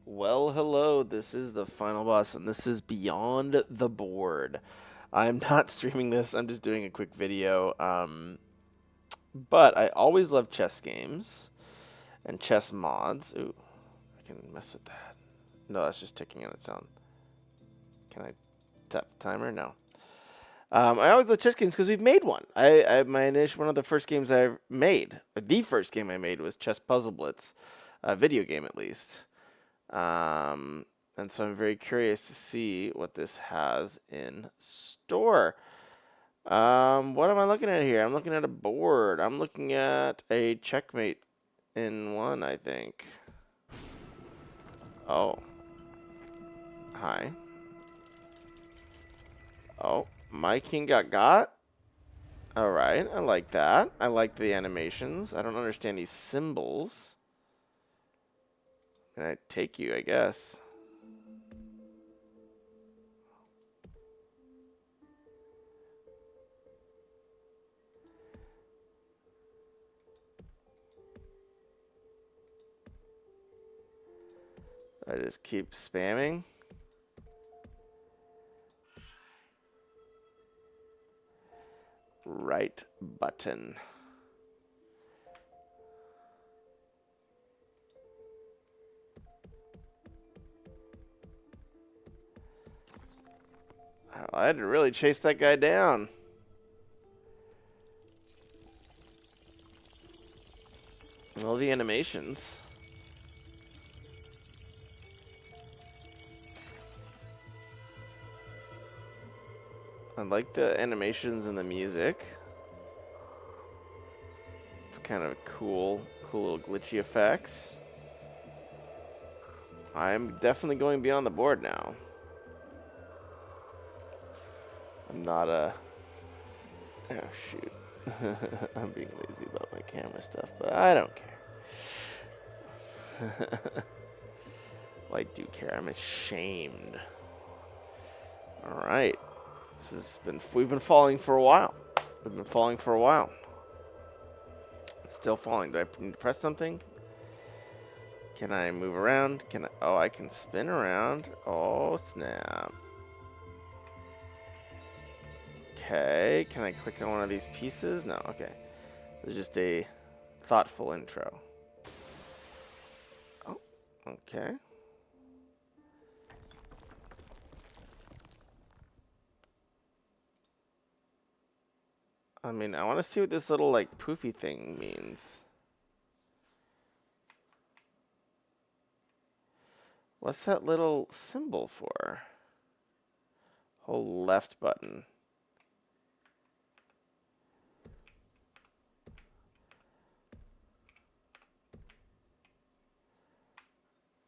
Well, hello, this is the final boss, and this is Beyond the Board. I'm not streaming this, I'm just doing a quick video. But I always love chess games and chess mods. Ooh, I can mess with that. No, that's just ticking on its own. Can I tap the timer? No. I always love chess games because we've made one. One of the first games I made, the first game I made was Chess Puzzle Blitz, a video game at least. Um, and so I'm very curious to see what this has in store. What am I looking at here? I'm looking at a board. I'm looking at a checkmate in one, I think. Oh, hi. Oh, my king got. All right, I like that. I like the animations. I don't understand these symbols. Can I take you, I guess? I just keep spamming. Right button. I had to really chase that guy down. All the animations. I like the animations and the music. It's kind of cool little glitchy effects. I'm definitely going beyond the board now. I'm not a... Oh, shoot. I'm being lazy about my camera stuff, but I don't care. Well, I do care. I'm ashamed. All right. We've been falling for a while. We've been falling for a while. Still falling. Do I need to press something? Can I move around? Oh, I can spin around. Oh, snap. Okay. Can I click on one of these pieces? No. Okay. This is just a thoughtful intro. Oh, okay. I mean, I want to see what this little, like, poofy thing means. What's that little symbol for? Hold left button.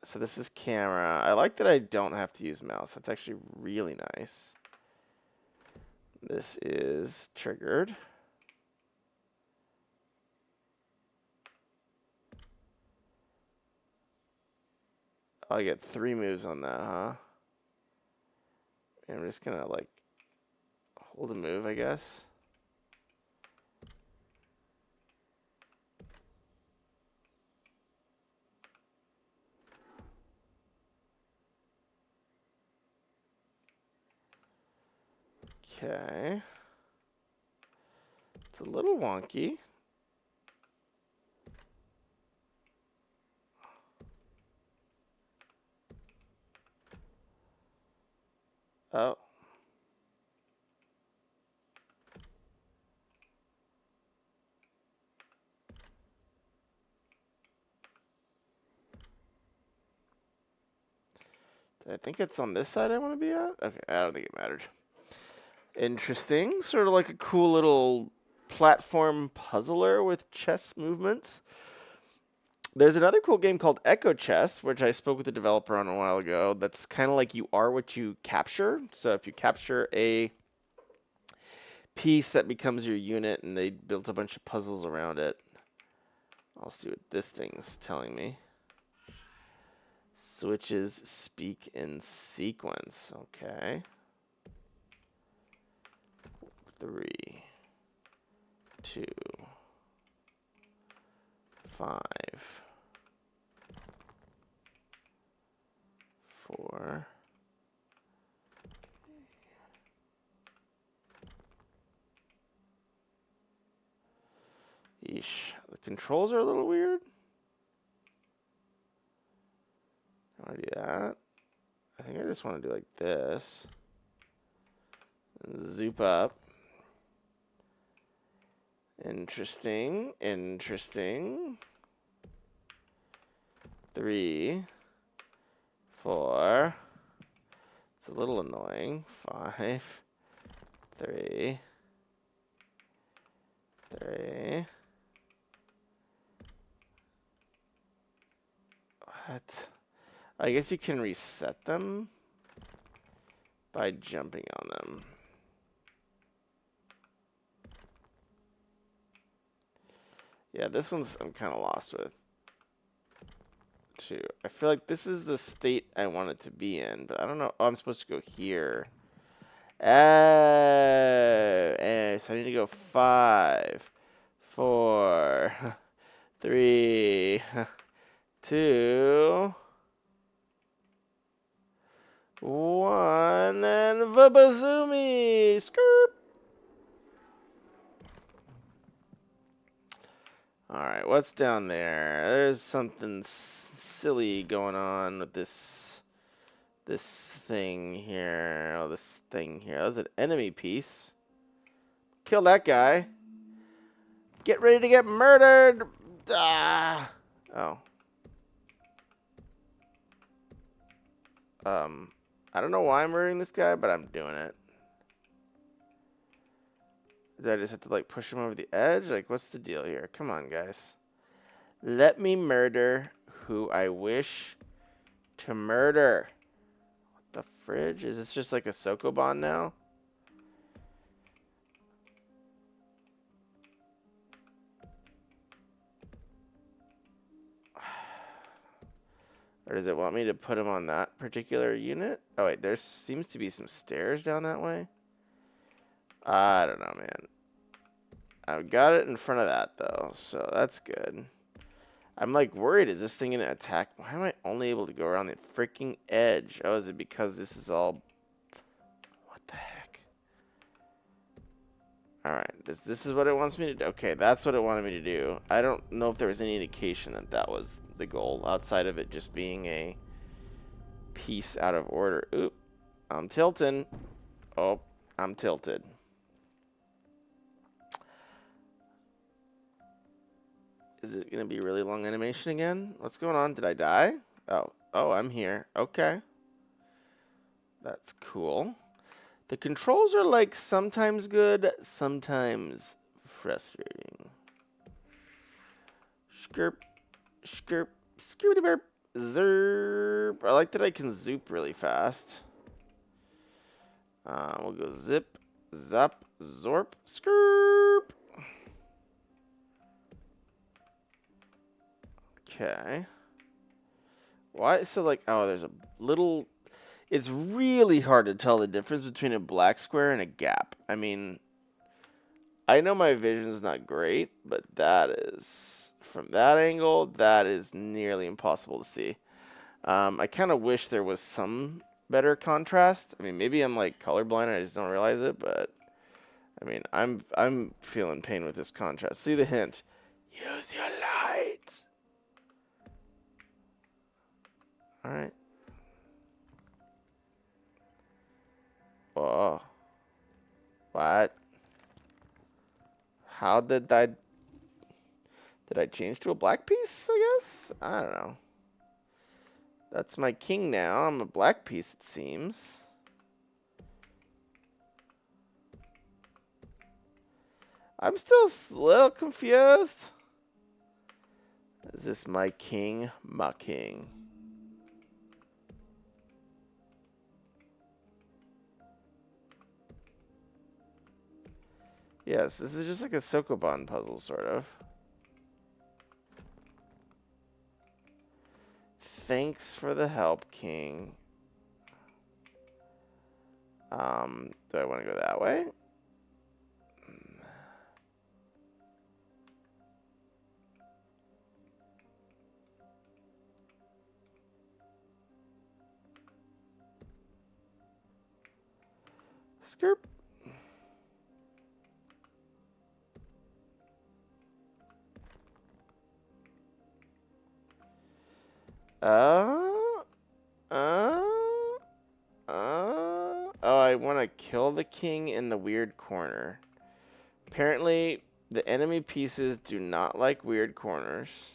So this is camera. I like that I don't have to use mouse. That's actually really nice. This is triggered. I get 3 moves on that, huh? And I'm just gonna, like, hold a move, I guess. Okay. It's a little wonky. Oh. I think it's on this side I want to be at. Okay, I don't think it mattered. Interesting. Sort of like a cool little platform puzzler with chess movements. There's another cool game called Echo Chess, which I spoke with the developer on a while ago. That's kind of like you are what you capture. So if you capture a piece, that becomes your unit, and they built a bunch of puzzles around it. I'll see what this thing's telling me. Switches speak in sequence. Okay. 3, 2, 5. 4. Yeesh. The controls are a little weird. I want to do that. I think I just want to do like this. And zoop up. Interesting. Interesting. 3, 4. It's a little annoying. 5, 3, 3. What? I guess you can reset them by jumping on them. Yeah, this one's I'm kind of lost with, too. I feel like this is the state I want it to be in, but I don't know. Oh, I'm supposed to go here. So I need to go 5, 4, 3, 2, 1, and Vabazoomi! Skirt! Alright, what's down there? There's something silly going on with this thing here. Oh, this thing here. That was an enemy piece. Kill that guy. Get ready to get murdered! Ah! Oh. I don't know why I'm murdering this guy, but I'm doing it. Do I just have to, like, push him over the edge? Like, what's the deal here? Come on, guys. Let me murder who I wish to murder. What the fridge? Is this just like a Sokoban now? Or does it want me to put him on that particular unit? Oh, wait, there seems to be some stairs down that way. I don't know, man. I've got it in front of that, though, so that's good. I'm, like, worried. Is this thing going to attack? Why am I only able to go around the freaking edge? Oh, is it because this is all... What the heck? Alright, this is what it wants me to do. Okay, that's what it wanted me to do. I don't know if there was any indication that that was the goal, outside of it just being a piece out of order. Oop, I'm tilting. Oh, I'm tilted. Is it going to be really long animation again? What's going on? Did I die? Oh, I'm here. Okay. That's cool. The controls are like sometimes good, sometimes frustrating. Skirp, skirp, skirty burp, zerp. I like that I can zoop really fast. We'll go zip, zap, zorp, skirp. Okay. Why? So, like, oh, there's a little... It's really hard to tell the difference between a black square and a gap. I mean, I know my vision's not great, but that is... From that angle, that is nearly impossible to see. I kind of wish there was some better contrast. I mean, maybe I'm, like, colorblind and I just don't realize it, but... I mean, I'm feeling pain with this contrast. See the hint. Use your light. Alright. Whoa. What? How did I... Did I change to a black piece, I guess? I don't know. That's my king now. I'm a black piece, it seems. I'm still a little confused. Is this my king? My king. Yes, this is just like a Sokoban puzzle, sort of. Thanks for the help, king. Do I want to go that way? Skirp. Oh, I want to kill the king in the weird corner. Apparently, the enemy pieces do not like weird corners.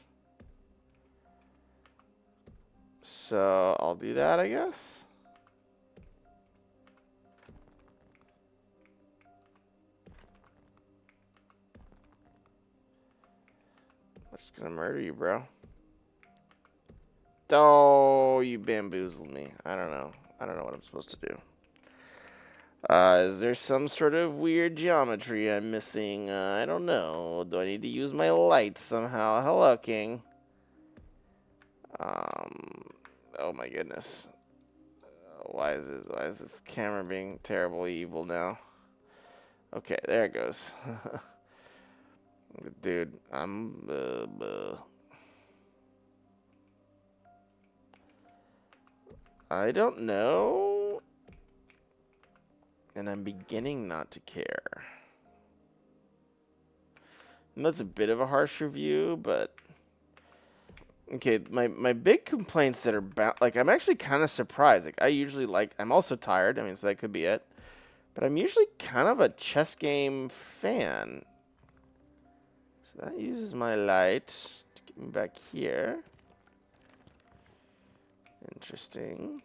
So, I'll do that, I guess. I'm just gonna murder you, bro. Oh, you bamboozled me. I don't know. I don't know what I'm supposed to do. Is there some sort of weird geometry I'm missing? I don't know. Do I need to use my lights somehow? Hello, king. Oh my goodness. Why is this camera being terribly evil now? Okay, there it goes. Dude, I don't know. And I'm beginning not to care. And that's a bit of a harsh review, but okay, my big complaints that are like, I'm actually kind of surprised. Like, I usually I'm also tired. I mean, so that could be it. But I'm usually kind of a chess game fan. So that uses my light to get me back here. Interesting.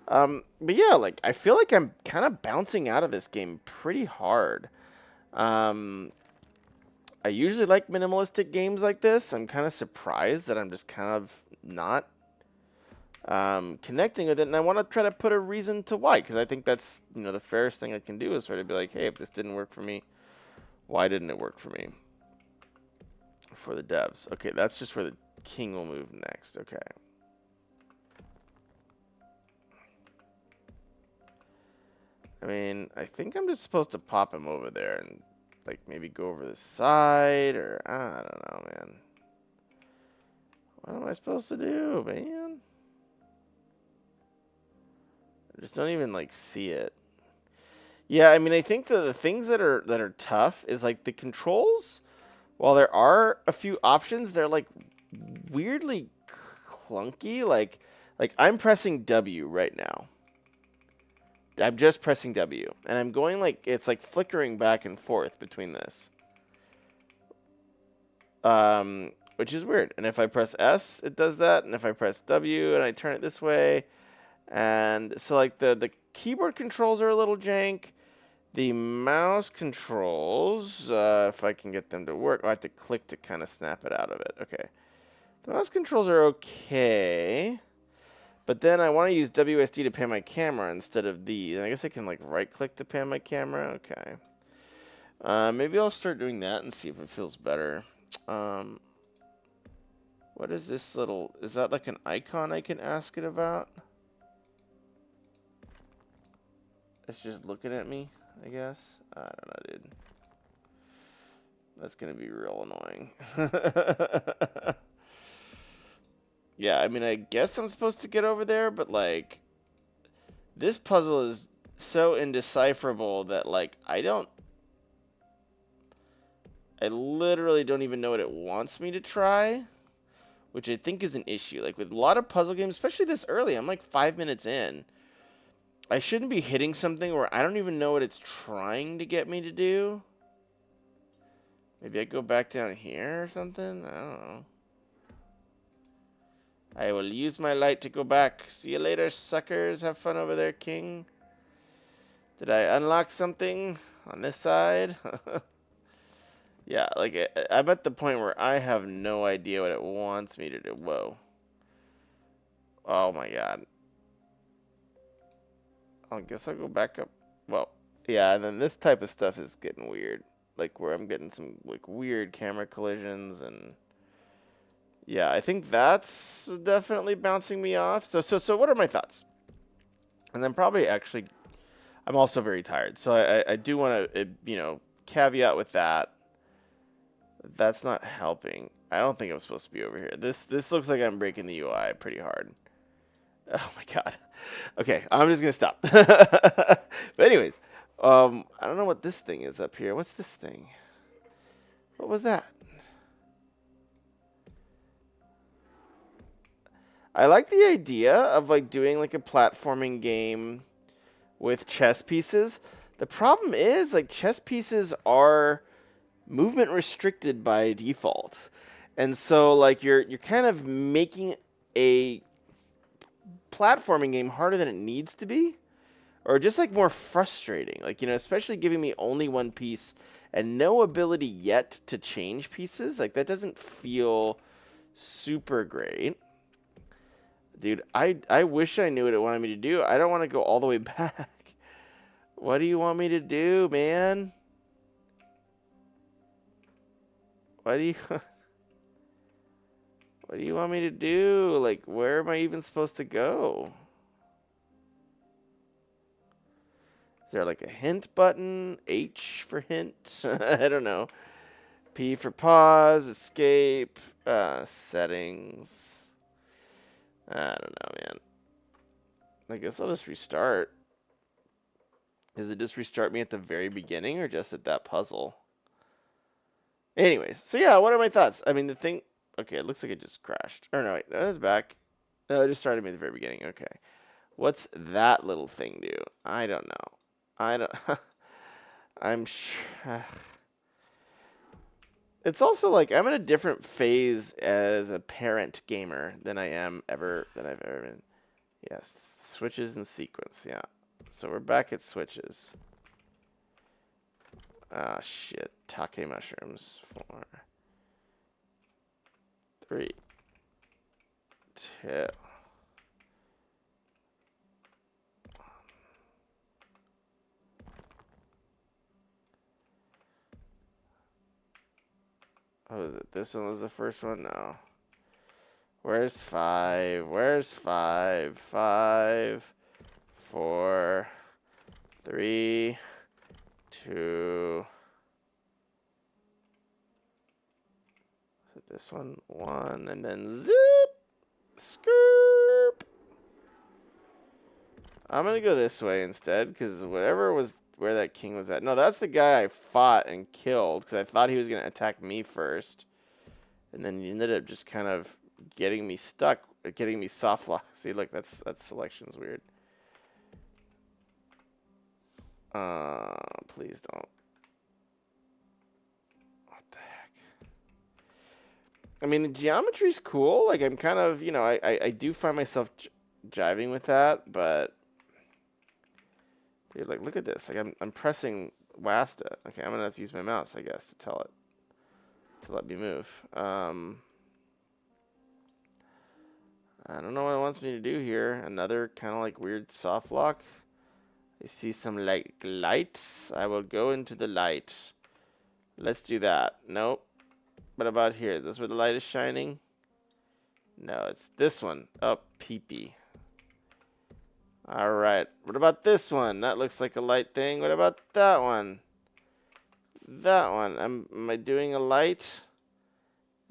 But yeah, like, I feel like I'm kind of bouncing out of this game pretty hard. I usually like minimalistic games like this. I'm kind of surprised that I'm just kind of not connecting with it, and I want to try to put a reason to why, because I think that's, you know, the fairest thing I can do is sort of be like, hey, if this didn't work for me, why didn't it work for me? For the devs. Okay, that's just where the king will move next. Okay. I mean, I think I'm just supposed to pop him over there and, like, maybe go over the side, or I don't know, man. What am I supposed to do, man? I just don't even, like, see it. Yeah, I mean, I think the things that are tough is, like, the controls. While there are a few options, they're, like, weirdly clunky. Like I'm pressing W right now. I'm just pressing W, and I'm going, like, it's like flickering back and forth between this. Which is weird. And if I press S, it does that, and if I press W and I turn it this way, and so, like, the keyboard controls are a little jank. The mouse controls, if I can get them to work, I have to click to kind of snap it out of it. Okay. The mouse controls are okay. But then I want to use WSD to pan my camera instead of these. And I guess I can, like, right-click to pan my camera. Okay. Maybe I'll start doing that and see if it feels better. What is this little... Is that, like, an icon I can ask it about? It's just looking at me, I guess. I don't know, dude. That's going to be real annoying. Yeah, I mean, I guess I'm supposed to get over there, but, like, this puzzle is so indecipherable that, like, I literally don't even know what it wants me to try, which I think is an issue. Like, with a lot of puzzle games, especially this early, I'm like 5 minutes in. I shouldn't be hitting something where I don't even know what it's trying to get me to do. Maybe I go back down here or something? I don't know. I will use my light to go back. See you later, suckers. Have fun over there, king. Did I unlock something on this side? Yeah, like, I'm at the point where I have no idea what it wants me to do. Whoa. Oh my god. I guess I'll go back up. Well, yeah, and then this type of stuff is getting weird. Like, where I'm getting some, like, weird camera collisions, and yeah, I think that's definitely bouncing me off. So what are my thoughts? And then probably actually, I'm also very tired. So I do want to, you know, caveat with that. That's not helping. I don't think I'm supposed to be over here. This looks like I'm breaking the UI pretty hard. Oh my god. Okay, I'm just gonna stop. But anyways, I don't know what this thing is up here. What's this thing? What was that? I like the idea of like doing like a platforming game with chess pieces. The problem is like chess pieces are movement restricted by default. And so like you're kind of making a platforming game harder than it needs to be, or just like more frustrating. Like, you know, especially giving me only one piece and no ability yet to change pieces. Like that doesn't feel super great. Dude, I wish I knew what it wanted me to do. I don't want to go all the way back. What do you want me to do, man? What do you what do you want me to do? Like, where am I even supposed to go? Is there like a hint button? H for hint? I don't know. P for pause, escape, settings. I don't know, man. I guess I'll just restart. Does it just restart me at the very beginning or just at that puzzle? Anyways, so yeah, what are my thoughts? I mean, the thing... Okay, it looks like it just crashed. Or no, wait, no, it's back. No, it just started me at the very beginning. Okay. What's that little thing do? I don't know. I don't... I'm sure... It's also like I'm in a different phase as a parent gamer than I've ever been. Yes, switches and sequence, yeah. So we're back at switches. Ah, shit. Take mushrooms. 4, 3, 2. What was it? This one was the first one? No. Where's 5? Where's 5? 5, 4, 3, 2. Is it this one? 1, and then zip! Skirp! I'm gonna go this way instead, because whatever was where that king was at. No, that's the guy I fought and killed, because I thought he was gonna attack me first. And then he ended up just kind of getting me stuck, getting me soft lock. See, look, that selection's weird. Please don't. What the heck? I mean, the geometry's cool. Like, I'm kind of, you know, I do find myself jiving with that, but dude, like, look at this. Like, I'm pressing WASTA. Okay, I'm gonna have to use my mouse, I guess, to tell it to let me move. I don't know what it wants me to do here. Another kind of like weird soft lock. I see some like lights. I will go into the light. Let's do that. Nope. What about here? Is this where the light is shining? No, it's this one. Oh, peepee. All right. What about this one? That looks like a light thing. What about that one? That one. Am I doing a light?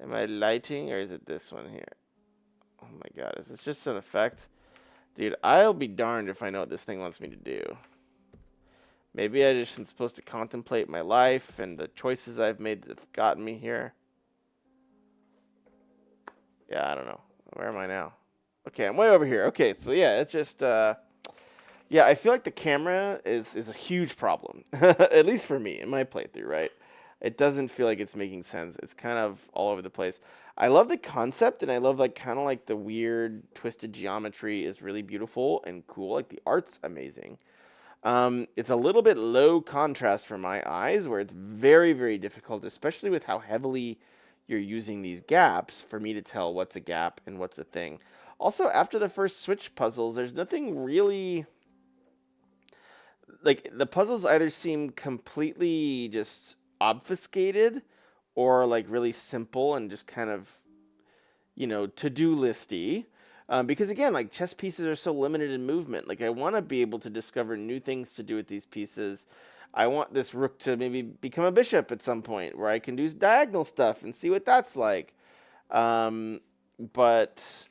Am I lighting, or is it this one here? Oh my god, is this just an effect? Dude, I'll be darned if I know what this thing wants me to do. Maybe I just am supposed to contemplate my life and the choices I've made that have gotten me here. Yeah, I don't know. Where am I now? Okay, I'm way over here. Okay, so yeah, it's just... yeah, I feel like the camera is a huge problem. At least for me, in my playthrough, right? It doesn't feel like it's making sense. It's kind of all over the place. I love the concept, and I love like kind of like the weird twisted geometry is really beautiful and cool. Like the art's amazing. It's a little bit low contrast for my eyes, where it's very, very difficult, especially with how heavily you're using these gaps for me to tell what's a gap and what's a thing. Also, after the first switch puzzles, there's nothing really... Like, the puzzles either seem completely just obfuscated or, like, really simple and just kind of, you know, to-do listy. Because, again, like, chess pieces are so limited in movement. Like, I want to be able to discover new things to do with these pieces. I want this rook to maybe become a bishop at some point where I can do diagonal stuff and see what that's like. But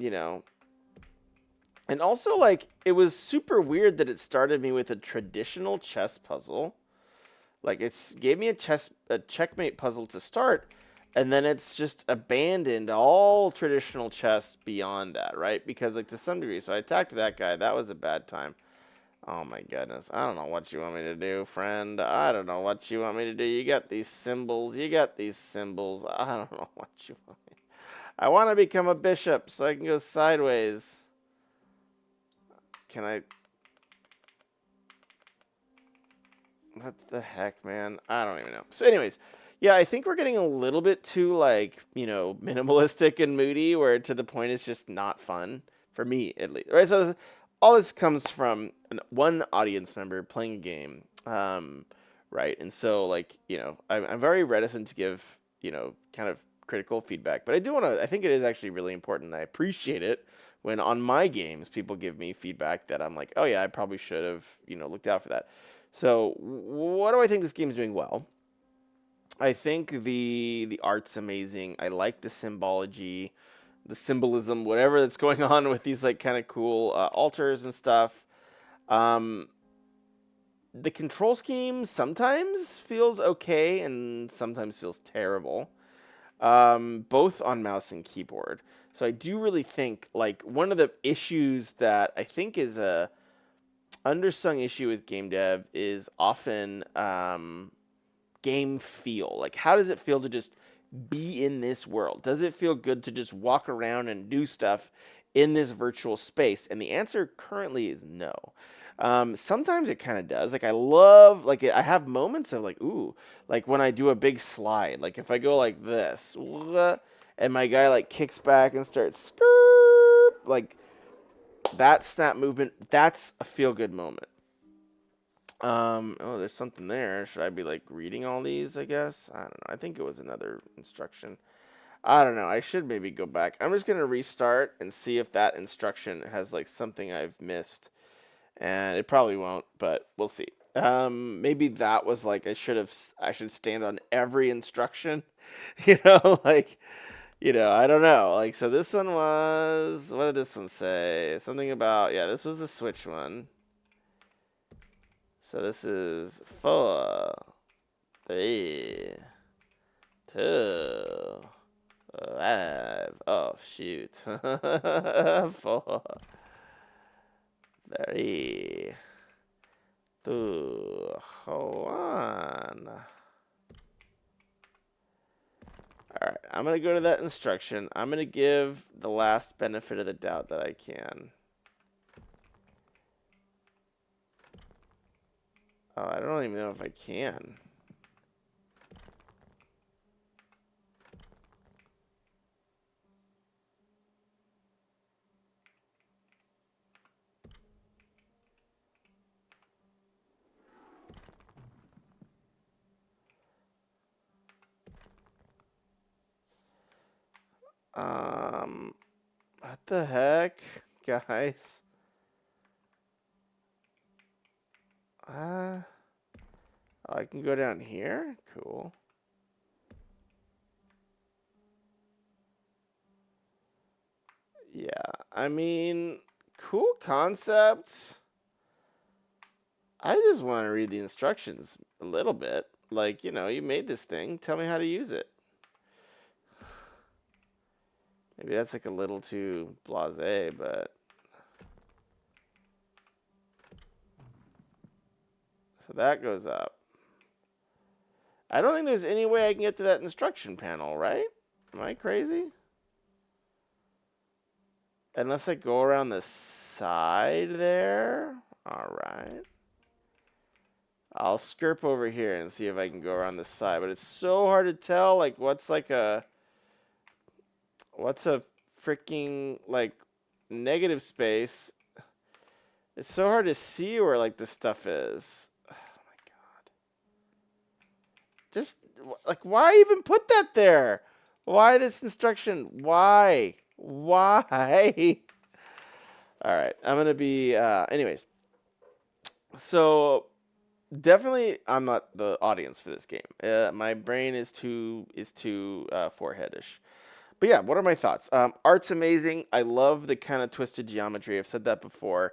you know, and also like it was super weird that it started me with a traditional chess puzzle. Like it's gave me a checkmate puzzle to start, and then it's just abandoned all traditional chess beyond that, right? Because like to some degree, so I attacked that guy. That was a bad time. Oh my goodness. I don't know what you want me to do, friend. I don't know what you want me to do. You got these symbols. You got these symbols. I don't know what you want me. I want to become a bishop so I can go sideways. Can I? What the heck, man? I don't even know. So anyways, yeah, I think we're getting a little bit too like, minimalistic and moody where to the point it's just not fun for me at least. Right? So all this comes from one audience member playing a game. Right? And so like, I'm very reticent to give, kind of critical feedback, but I think it is actually really important and I appreciate it when on my games people give me feedback that I'm like, "Oh yeah, I probably should have, looked out for that." So, what do I think this game is doing well? I think the art's amazing. I like the symbology, the symbolism, whatever that's going on with these like kind of cool altars and stuff. Um, the control scheme sometimes feels okay and sometimes feels terrible. Both on mouse and keyboard. So I do really think like one of the issues that I think is a undersung issue with game dev is often game feel. Like, how does it feel to just be in this world? Does it feel good to just walk around and do stuff in this virtual space? And the answer currently is no. Sometimes it kind of does. Like, I love, like, I have moments of, like, ooh, like when I do a big slide. Like, if I go like this, and my guy, like, kicks back and starts skirt, like, that snap movement, that's a feel good moment. Oh, there's something there. Should I be like reading all these, I guess? I don't know. I think it was another instruction. I don't know. I should maybe go back. I'm just going to restart and see if that instruction has like something I've missed. And it probably won't, but we'll see. Maybe that was like I should stand on every instruction, like, I don't know. Like, so this one was, what did this one say? Something about, yeah, this was the Switch one. So this is 4, 3, 2, 5. Oh, shoot. 4, 3, 2, 1. Alright, I'm going to go to that instruction. I'm going to give the last benefit of the doubt that I can. Oh, I don't even know if I can. What the heck, guys? Oh, I can go down here? Cool. Yeah, I mean, cool concepts. I just want to read the instructions a little bit. Like, you made this thing. Tell me how to use it. Maybe that's like a little too blasé, but... So that goes up. I don't think there's any way I can get to that instruction panel, right? Am I crazy? Unless I go around the side there. Alright. I'll skirp over here and see if I can go around the side. But it's so hard to tell, like, what's a freaking, like, negative space. It's so hard to see where, like, this stuff is. Oh, my God. Just, like, why even put that there? Why this instruction? Why? Why? All right, I'm going to be, anyways. So, definitely, I'm not the audience for this game. My brain is too foreheadish. But yeah, what are my thoughts? Art's amazing. I love the kind of twisted geometry. I've said that before.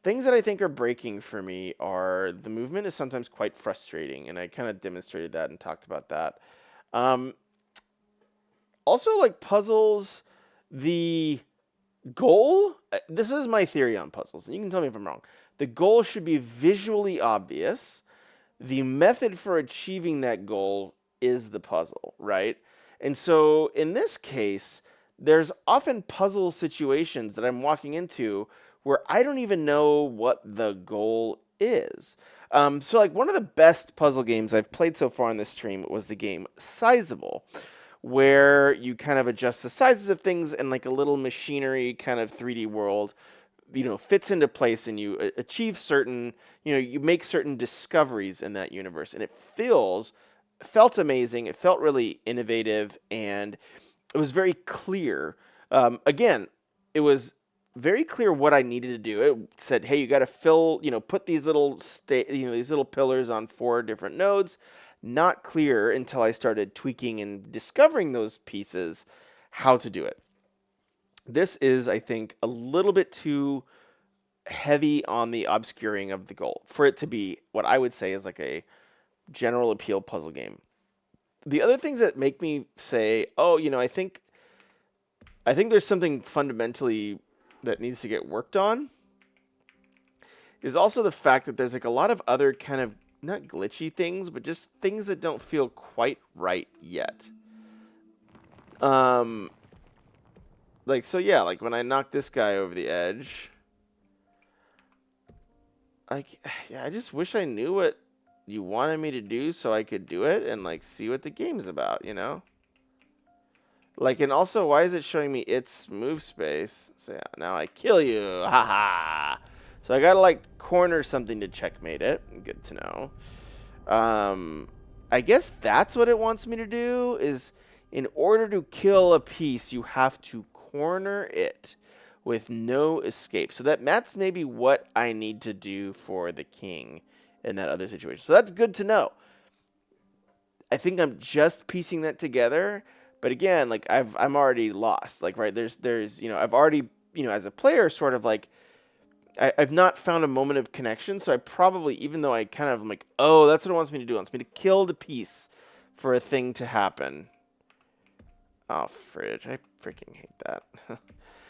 Things that I think are breaking for me are the movement is sometimes quite frustrating, and I kind of demonstrated that and talked about that. Um, Also, like puzzles, the goal, this is my theory on puzzles, and you can tell me if I'm wrong. The goal should be visually obvious. The method for achieving that goal is the puzzle, right? And so in this case, there's often puzzle situations that I'm walking into where I don't even know what the goal is. So like one of the best puzzle games I've played so far on this stream was the game Sizable, where you kind of adjust the sizes of things and like a little machinery kind of 3D world, fits into place, and you achieve certain, you make certain discoveries in that universe, and it felt amazing. It felt really innovative, and it was very clear. Again, it was very clear what I needed to do. It said, "Hey, you got to fill, put these little these little pillars on 4 different nodes." Not clear until I started tweaking and discovering those pieces, how to do it. This is, I think, a little bit too heavy on the obscuring of the goal for it to be what I would say is like a general appeal puzzle game. The other things that make me say, "Oh, I think there's something fundamentally that needs to get worked on," is also the fact that there's like a lot of other kind of not glitchy things, but just things that don't feel quite right yet. Um, so yeah, like when I knock this guy over the edge, like, yeah, I just wish I knew what you wanted me to do so I could do it and like see what the game's about, you know? Like, and also, why is it showing me its move space? So yeah, now I kill you, haha. So I gotta like corner something to checkmate it. Good to know. I guess that's what it wants me to do. Is in order to kill a piece, you have to corner it with no escape. So that's maybe what I need to do for the king in that other situation. So that's good to know. I think I'm just piecing that together, but again, like I'm already lost. Like, right, there's I've already, as a player, sort of like I've not found a moment of connection. So I probably, even though I kind of am like, oh, that's what it wants me to do. It wants me to kill the piece for a thing to happen. Oh, fridge! I freaking hate that.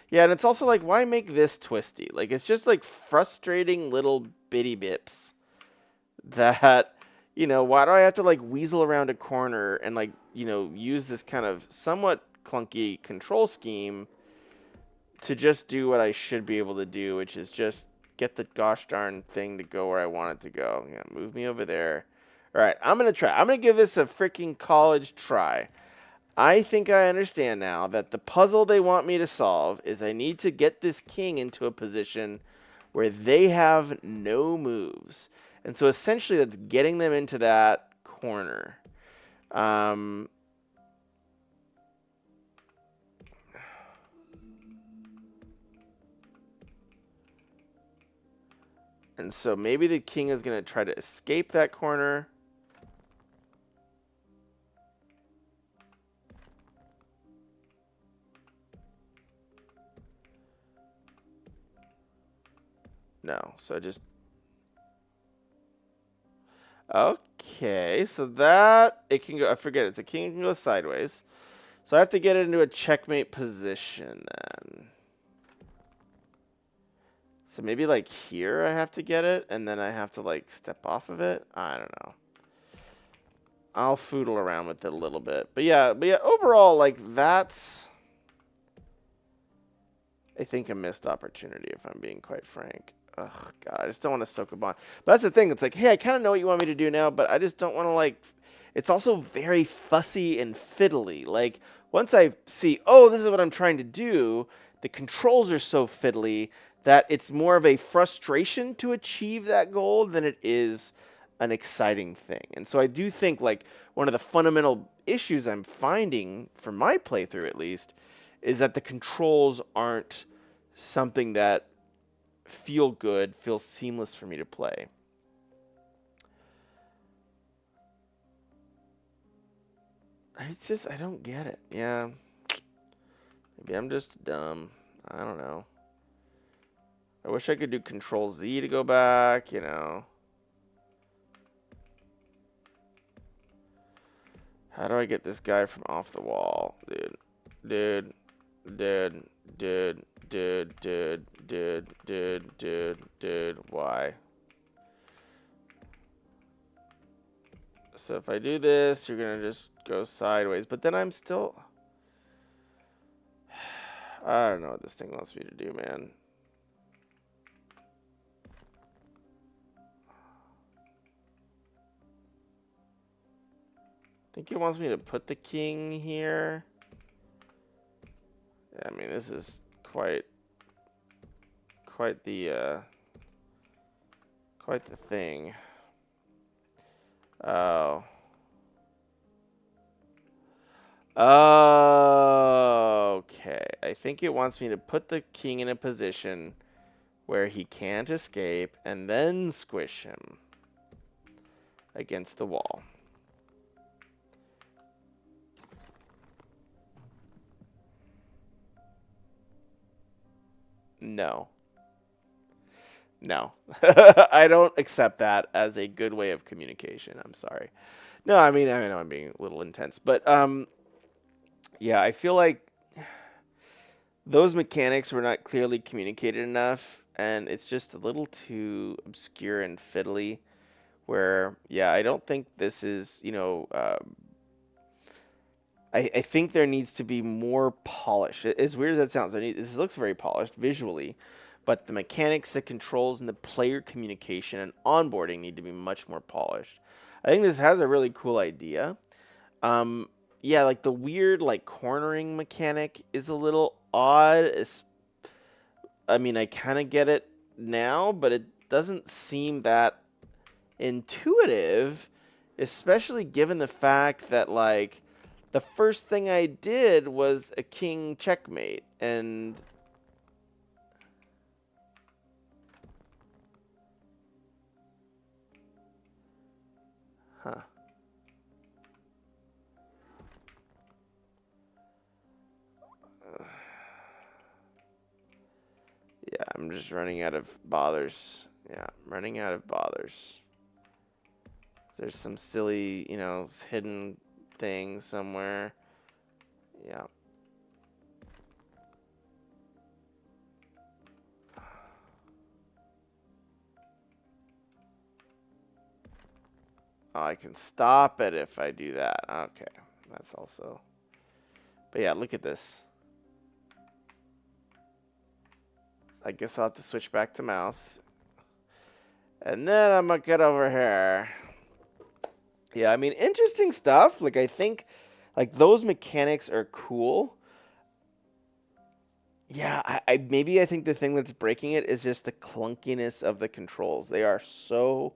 Yeah, and it's also like, why make this twisty? Like, it's just like frustrating little bitty bips that, why do I have to like weasel around a corner and like, use this kind of somewhat clunky control scheme to just do what I should be able to do, which is just get the gosh darn thing to go where I want it to go. Yeah, move me over there. All right, I'm going to try. I'm going to give this a freaking college try. I think I understand now that the puzzle they want me to solve is I need to get this king into a position where they have no moves. And so essentially that's getting them into that corner. And so maybe the king is going to try to escape that corner. No, so just... Okay, so that... It can go... I forget, it's a king, it can go sideways. So I have to get it into a checkmate position then. So maybe like here I have to get it, and then I have to like step off of it? I don't know. I'll foodle around with it a little bit. But yeah, overall, like, that's, I think, a missed opportunity, if I'm being quite frank. Ugh, God, I just don't want to soak a bond. But that's the thing. It's like, hey, I kind of know what you want me to do now, but I just don't want to, like... It's also very fussy and fiddly. Like, once I see, oh, this is what I'm trying to do, the controls are so fiddly that it's more of a frustration to achieve that goal than it is an exciting thing. And so I do think, like, one of the fundamental issues I'm finding, for my playthrough at least, is that the controls aren't something that feel good, feel seamless for me to play. I don't get it. Yeah. Maybe I'm just dumb. I don't know. I wish I could do Control Z to go back, you know. How do I get this guy from off the wall? Dude. Why? So if I do this, you're going to just go sideways. But then I'm still... I don't know what this thing wants me to do, man. I think it wants me to put the king here. Yeah, I mean, this is quite the thing. Oh. Okay. I think it wants me to put the king in a position where he can't escape and then squish him against the wall. No. No. I don't accept that as a good way of communication. I'm sorry. No, I mean, I know I'm being a little intense, but yeah, I feel like those mechanics were not clearly communicated enough, and it's just a little too obscure and fiddly. Where, yeah, I don't think this is, you know, I think there needs to be more polish. As weird as that sounds, this looks very polished visually, but the mechanics, the controls, and the player communication and onboarding need to be much more polished. I think this has a really cool idea. Yeah, like the weird like cornering mechanic is a little odd. I mean, I kind of get it now, but it doesn't seem that intuitive, especially given the fact that like the first thing I did was a king checkmate, and huh. Yeah, I'm just running out of bothers. Yeah, I'm running out of bothers. There's some silly, you know, hidden thing somewhere. Yeah. Oh, I can stop it if I do that. Okay, that's also... But yeah, look at this. I guess I'll have to switch back to mouse. And then I'm gonna get over here. Yeah, I mean, interesting stuff. Like, I think, like, those mechanics are cool. Yeah, maybe I think the thing that's breaking it is just the clunkiness of the controls. They are so,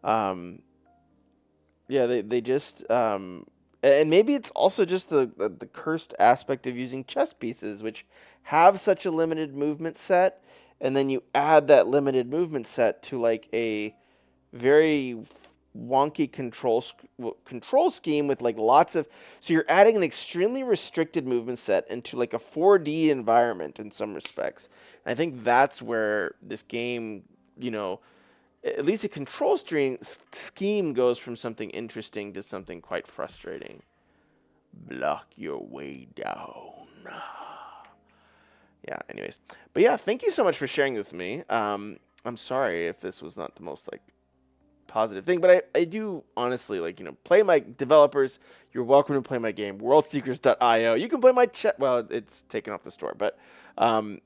yeah, they just, and maybe it's also just the cursed aspect of using chess pieces, which have such a limited movement set, and then you add that limited movement set to like a very wonky control scheme with like lots of, so you're adding an extremely restricted movement set into like a 4D environment in some respects. And I think that's where this game, you know, at least a control scheme goes from something interesting to something quite frustrating. Block your way down. Yeah, anyways. But yeah, thank you so much for sharing this with me. I'm sorry if this was not the most like positive thing, but I do honestly like, you know, play my developers. You're welcome to play my game, worldseekers.io. You can play my well, it's taken off the store, but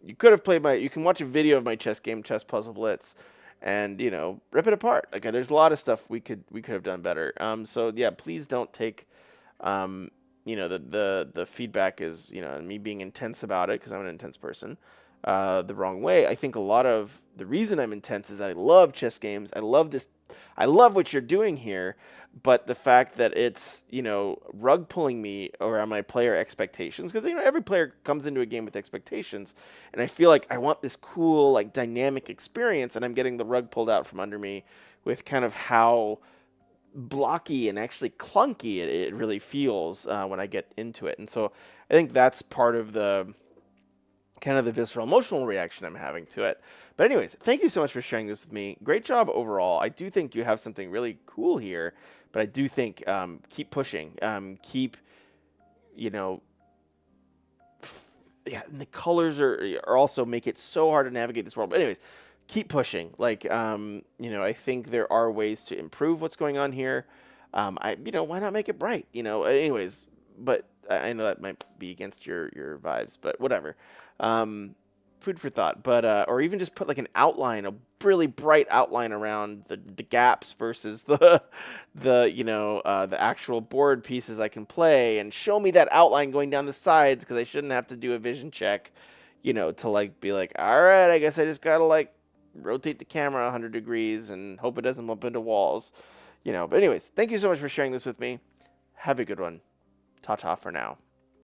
you could have played you can watch a video of my chess game, Chess Puzzle Blitz, and, you know, rip it apart. Like, there's a lot of stuff we could have done better. So yeah, please don't take you know, the feedback is, you know, me being intense about it, because I'm an intense person, the wrong way. I think a lot of the reason I'm intense is that I love chess games. I love what you're doing here, but the fact that it's, you know, rug pulling me around my player expectations, because, you know, every player comes into a game with expectations, and I feel like I want this cool, like, dynamic experience, and I'm getting the rug pulled out from under me with kind of how blocky and actually clunky it really feels when I get into it. And so I think that's part of the kind of the visceral emotional reaction I'm having to it. But anyways, thank you so much for sharing this with me. Great job overall. I do think you have something really cool here, but I do think keep pushing. Keep, you know, yeah, and the colors are also make it so hard to navigate this world. But anyways, keep pushing. Like, I think there are ways to improve what's going on here. Why not make it bright? Anyways, but I know that might be against your vibes, but whatever. Food for thought. But or even just put like an outline, a really bright outline around the gaps versus the actual board pieces I can play, and show me that outline going down the sides, because I shouldn't have to do a vision check, to like be like, all right, I guess I just gotta like rotate the camera 100 degrees and hope it doesn't bump into walls. But anyways, thank you so much for sharing this with me. Have a good one. Ta-ta for now.